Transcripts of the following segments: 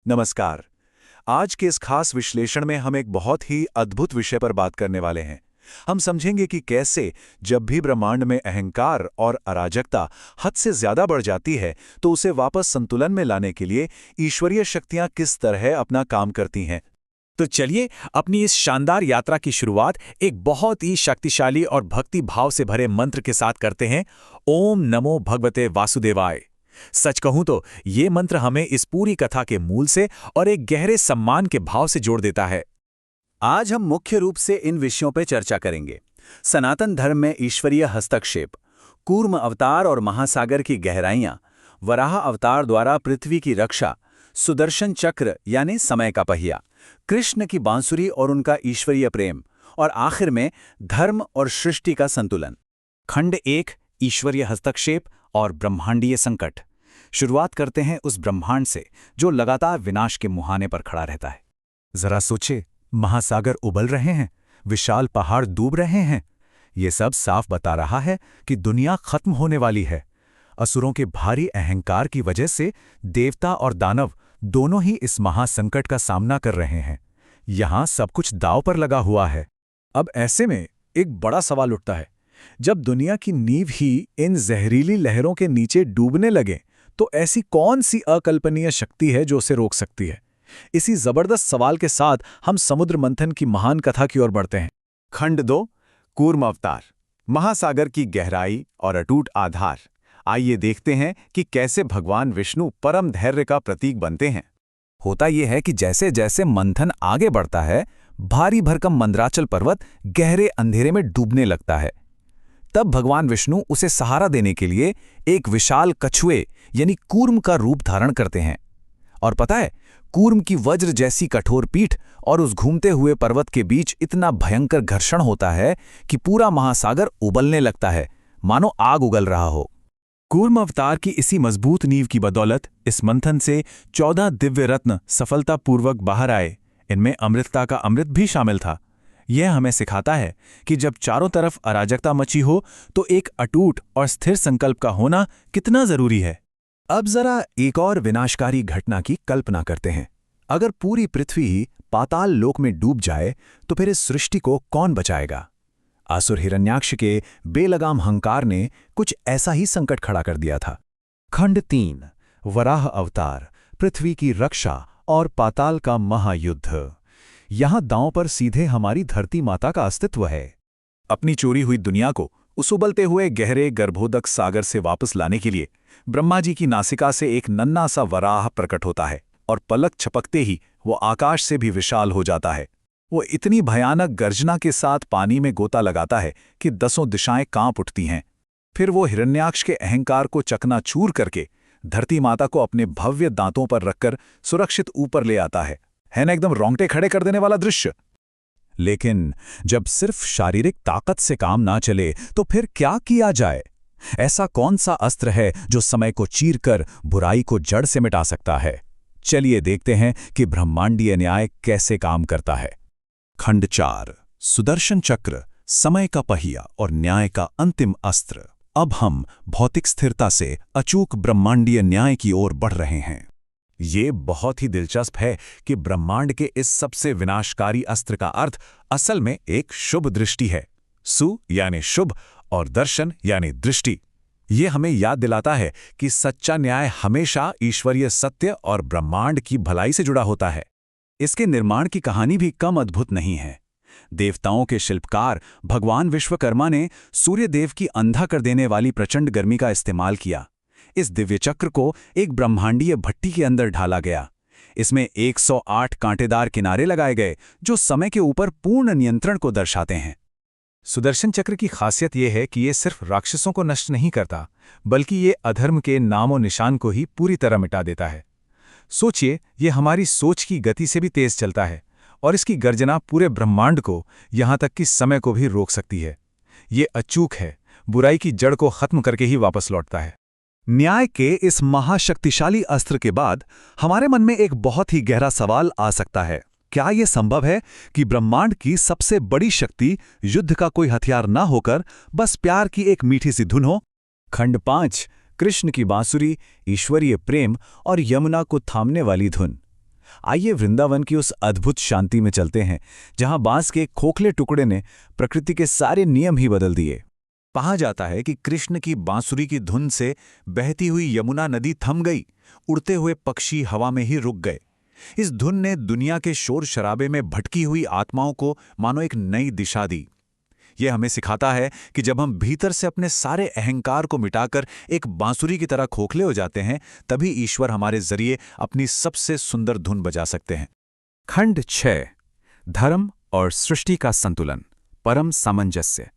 नमस्कार। आज के इस खास विश्लेषण में हम एक बहुत ही अद्भुत विषय पर बात करने वाले हैं। हम समझेंगे कि कैसे जब भी ब्रह्मांड में अहंकार और अराजकता हद से ज्यादा बढ़ जाती है तो उसे वापस संतुलन में लाने के लिए ईश्वरीय शक्तियां किस तरह अपना काम करती हैं। तो चलिए अपनी इस शानदार यात्रा की शुरुआत एक बहुत ही शक्तिशाली और भक्ति भाव से भरे मंत्र के साथ करते हैं। ओम नमो भगवते वासुदेवाय। सच कहूं तो ये मंत्र हमें इस पूरी कथा के मूल से और एक गहरे सम्मान के भाव से जोड़ देता है। आज हम मुख्य रूप से इन विषयों पर चर्चा करेंगे। सनातन धर्म में ईश्वरीय हस्तक्षेप, कूर्म अवतार और महासागर की गहराइयां, वराह अवतार द्वारा पृथ्वी की रक्षा, सुदर्शन चक्र यानी समय का पहिया, कृष्ण की बांसुरी और उनका ईश्वरीय प्रेम, और आखिर में धर्म और सृष्टि का संतुलन। खंड 1 ईश्वरीय हस्तक्षेप और ब्रह्मांडीय संकट। शुरुआत करते हैं उस ब्रह्मांड से जो लगातार विनाश के मुहाने पर खड़ा रहता है। जरा सोचे, महासागर उबल रहे हैं, विशाल पहाड़ डूब रहे हैं। ये सब साफ बता रहा है कि दुनिया खत्म होने वाली है। असुरों के भारी अहंकार की वजह से देवता और दानव दोनों ही इस महासंकट का सामना कर रहे हैं। यहां सब कुछ दांव पर लगा हुआ है। अब ऐसे में एक बड़ा सवाल उठता है, जब दुनिया की नींव ही इन जहरीली लहरों के नीचे डूबने लगे तो ऐसी कौन सी अकल्पनीय शक्ति है जो उसे रोक सकती है? इसी जबरदस्त सवाल के साथ हम समुद्र मंथन की महान कथा की ओर बढ़ते हैं। खंड 2 कूर्म अवतार, महासागर की गहराई और अटूट आधार। आइए देखते हैं कि कैसे भगवान विष्णु परम धैर्य का प्रतीक बनते हैं। होता यह है कि जैसे जैसे मंथन आगे बढ़ता है, भारी भरकम मंदराचल पर्वत गहरे अंधेरे में डूबने लगता है। तब भगवान विष्णु उसे सहारा देने के लिए एक विशाल कछुए यानी कूर्म का रूप धारण करते हैं। और पता है, कूर्म की वज्र जैसी कठोर पीठ और उस घूमते हुए पर्वत के बीच इतना भयंकर घर्षण होता है कि पूरा महासागर उबलने लगता है, मानो आग उगल रहा हो। कूर्म अवतार की इसी मजबूत नींव की बदौलत इस मंथन से 14 दिव्य रत्न सफलतापूर्वक बाहर आए। इनमें अमृतता का अमृत भी शामिल था। यह हमें सिखाता है कि जब चारों तरफ अराजकता मची हो तो एक अटूट और स्थिर संकल्प का होना कितना जरूरी है। अब जरा एक और विनाशकारी घटना की कल्पना करते हैं। अगर पूरी पृथ्वी ही पाताल लोक में डूब जाए तो फिर इस सृष्टि को कौन बचाएगा? असुर हिरण्याक्ष के बेलगाम हंकार ने कुछ ऐसा ही संकट खड़ा कर दिया था। खंड 3 वराह अवतार, पृथ्वी की रक्षा और पाताल का महायुद्ध। यहां दांव पर सीधे हमारी धरती माता का अस्तित्व है। अपनी चोरी हुई दुनिया को उस उबलते हुए गहरे गर्भोदक सागर से वापस लाने के लिए ब्रह्मा जी की नासिका से एक नन्हा सा वराह प्रकट होता है और पलक छपकते ही वो आकाश से भी विशाल हो जाता है। वो इतनी भयानक गर्जना के साथ पानी में गोता लगाता है कि 10 दिशाएं कांप उठती हैं। फिर वो हिरण्याक्ष के अहंकार को चकनाचूर करके धरती माता को अपने भव्य दांतों पर रखकर सुरक्षित ऊपर ले आता है ना एकदम रोंगटे खड़े कर देने वाला दृश्य। लेकिन जब सिर्फ शारीरिक ताकत से काम ना चले तो फिर क्या किया जाए? ऐसा कौन सा अस्त्र है जो समय को चीरकर बुराई को जड़ से मिटा सकता है? चलिए देखते हैं कि ब्रह्मांडीय न्याय कैसे काम करता है। खंड 4 सुदर्शन चक्र, समय का पहिया और न्याय का अंतिम अस्त्र। अब हम भौतिक स्थिरता से अचूक ब्रह्मांडीय न्याय की ओर बढ़ रहे हैं। ये बहुत ही दिलचस्प है कि ब्रह्मांड के इस सबसे विनाशकारी अस्त्र का अर्थ असल में एक शुभ दृष्टि है। सु यानी शुभ और दर्शन यानी दृष्टि। ये हमें याद दिलाता है कि सच्चा न्याय हमेशा ईश्वरीय सत्य और ब्रह्मांड की भलाई से जुड़ा होता है। इसके निर्माण की कहानी भी कम अद्भुत नहीं है। देवताओं के शिल्पकार भगवान विश्वकर्मा ने सूर्यदेव की अंधा कर देने वाली प्रचंड गर्मी का इस्तेमाल किया। इस दिव्य चक्र को एक ब्रह्मांडीय भट्टी के अंदर ढाला गया। इसमें 108 कांटेदार किनारे लगाए गए जो समय के ऊपर पूर्ण नियंत्रण को दर्शाते हैं। सुदर्शन चक्र की खासियत यह है कि ये सिर्फ राक्षसों को नष्ट नहीं करता, बल्कि ये अधर्म के नामो निशान को ही पूरी तरह मिटा देता है। सोचिए, ये हमारी सोच की गति से भी तेज चलता है और इसकी गर्जना पूरे ब्रह्मांड को, यहां तक कि समय को भी रोक सकती है। ये अचूक है, बुराई की जड़ को खत्म करके ही वापस लौटता है। न्याय के इस महाशक्तिशाली अस्त्र के बाद हमारे मन में एक बहुत ही गहरा सवाल आ सकता है। क्या यह संभव है कि ब्रह्मांड की सबसे बड़ी शक्ति युद्ध का कोई हथियार ना होकर बस प्यार की एक मीठी सी धुन हो? खंड 5 कृष्ण की बांसुरी, ईश्वरीय प्रेम और यमुना को थामने वाली धुन। आइए वृंदावन की उस अद्भुत शांति में चलते हैं जहां बांस के एक खोखले टुकड़े ने प्रकृति के सारे नियम ही बदल दिए। कहा जाता है कि कृष्ण की बांसुरी की धुन से बहती हुई यमुना नदी थम गई, उड़ते हुए पक्षी हवा में ही रुक गए। इस धुन ने दुनिया के शोर शराबे में भटकी हुई आत्माओं को मानो एक नई दिशा दी। यह हमें सिखाता है कि जब हम भीतर से अपने सारे अहंकार को मिटाकर एक बांसुरी की तरह खोखले हो जाते हैं, तभी ईश्वर हमारे जरिए अपनी सबसे सुंदर धुन बजा सकते हैं। खंड 6 धर्म और सृष्टि का संतुलन, परम सामंजस्य।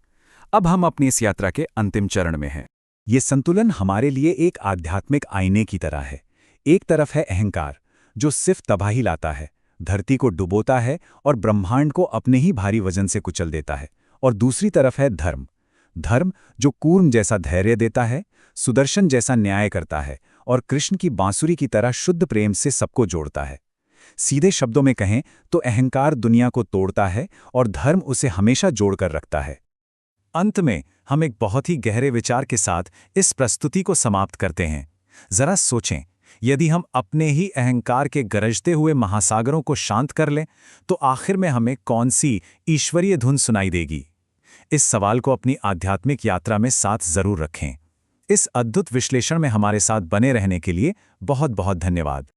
अब हम अपनी इस यात्रा के अंतिम चरण में हैं। ये संतुलन हमारे लिए एक आध्यात्मिक आईने की तरह है। एक तरफ है अहंकार, जो सिर्फ तबाही लाता है, धरती को डुबोता है और ब्रह्मांड को अपने ही भारी वजन से कुचल देता है। और दूसरी तरफ है धर्म, जो कूर्म जैसा धैर्य देता है, सुदर्शन जैसा न्याय करता है और कृष्ण की बांसुरी की तरह शुद्ध प्रेम से सबको जोड़ता है। सीधे शब्दों में कहें तो अहंकार दुनिया को तोड़ता है और धर्म उसे हमेशा जोड़कर रखता है। अंत में हम एक बहुत ही गहरे विचार के साथ इस प्रस्तुति को समाप्त करते हैं। जरा सोचें, यदि हम अपने ही अहंकार के गरजते हुए महासागरों को शांत कर लें, तो आखिर में हमें कौन सी ईश्वरीय धुन सुनाई देगी? इस सवाल को अपनी आध्यात्मिक यात्रा में साथ जरूर रखें। इस अद्भुत विश्लेषण में हमारे साथ बने रहने के लिए बहुत बहुत धन्यवाद।